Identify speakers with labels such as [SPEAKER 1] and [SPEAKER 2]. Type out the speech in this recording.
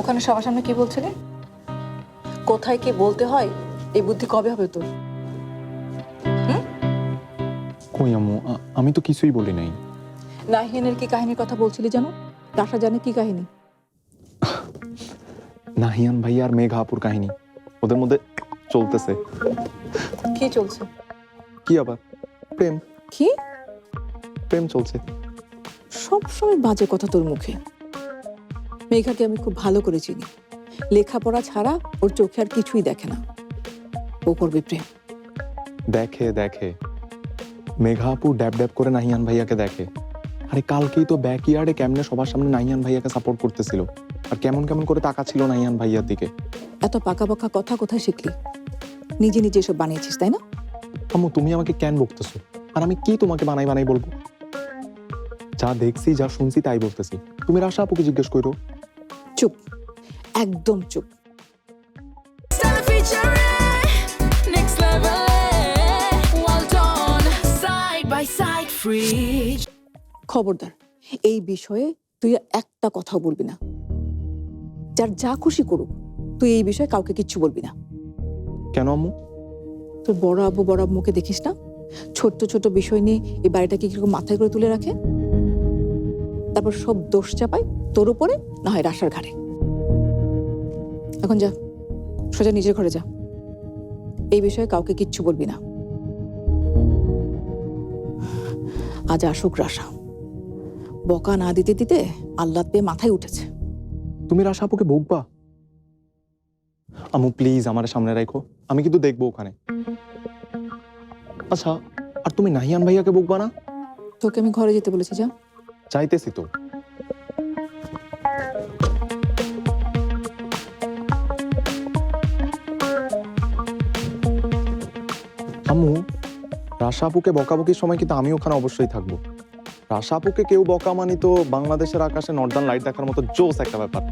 [SPEAKER 1] ওখানে সবার সামনে কি বলছিলি? কোথায় কি বলতে হয় এই বুদ্ধি কবে হবে তোর?
[SPEAKER 2] কই আম্মু, আমি তো কিছুই বলি নাই।
[SPEAKER 1] নাহিয়ানের কি কাহিনীর কথা বলছিলি জানো? রাশা জানে কি কাহিনী?
[SPEAKER 2] নাহিয়ান ভাই আর মেঘা আপুর কাহিনী ওদের মধ্যে চলতেছে।
[SPEAKER 1] কি চলছে?
[SPEAKER 2] কি আবার? প্রেম।
[SPEAKER 1] কি?
[SPEAKER 2] প্রেম চলছে।
[SPEAKER 1] সবসময় বাজে কথা তোর মুখে। মেঘাকে আমি খুব ভালো করে চিনি। লেখাপড়া ছাড়া ওর চোখে আর কিছুই দেখে না। ও করবে প্রেম।
[SPEAKER 2] দেখে দেখে মেঘা আপু ড্যাব ড্যাব করে নাহিয়ান ভাইয়াকে দেখে। আরে কালকেই তো ব্যাকইয়ার্ডে কেমনে সবার সামনে নাহিয়ান ভাইয়াকে সাপোর্ট করতেছিল, আর কেমন কেমন করে তাকাচ্ছিল নাহিয়ান ভাইয়ার দিকে।
[SPEAKER 1] এত পাকা পাকা কথা কোথায় শিখলি? নিজে নিজে এসব বানিয়েছিস তাই না?
[SPEAKER 2] আম্মু তুমি আমাকে কেন বকতেছো? আর আমি কি তোমাকে বানাই বানাই বলবো? যা দেখছি যা শুনছি তাই বলতেছি। তুমি রাশা আপুকে জিজ্ঞেস করো।
[SPEAKER 1] চুপ, একদম চুপ। খবরদার, এই বিষয়ে তুই একটা কথাও বলবি না। যার যা খুশি করুক, তুই এই বিষয়ে কাউকে কিচ্ছু বলবি না।
[SPEAKER 2] কেন আম্মু?
[SPEAKER 1] তোর বড় আব্বুকে দেখিস না? ছোট্ট ছোট বিষয় নিয়ে এই বাড়িটাকে কিরকম মাথায় করে তুলে রাখে, তারপর সব দোষ চাপায় তোর উপরে, না হয় রাশার ঘাড়ে। এখন যা, সোজা নিজের ঘরে যা। এই বিষয়ে কাউকে কিচ্ছু বলবি না। আজ আসুক রাশা। বকা না দিতে দিতে আল্লাহ পেয়ে মাথায় উঠেছে।
[SPEAKER 2] তুমি রাশা আপুকে বকবা? আম্মু প্লিজ আমার সামনে রাখো, আমি কিন্তু দেখবো ওখানে। আচ্ছা, আর তুমি নাহিয়ান ভাইয়াকে বকবা না?
[SPEAKER 1] তোকে আমি ঘরে যেতে বলেছি, যা।
[SPEAKER 2] চাইতেছি তো। আম্মু, রাশা আপুকে বকাবকির সময় কিন্তু আমি ওখানে অবশ্যই থাকবো। রাশা আপুকে কেউ বকা মানি তো বাংলাদেশের আকাশে নর্দার্ন লাইট দেখার মতো জোস একটা ব্যাপার।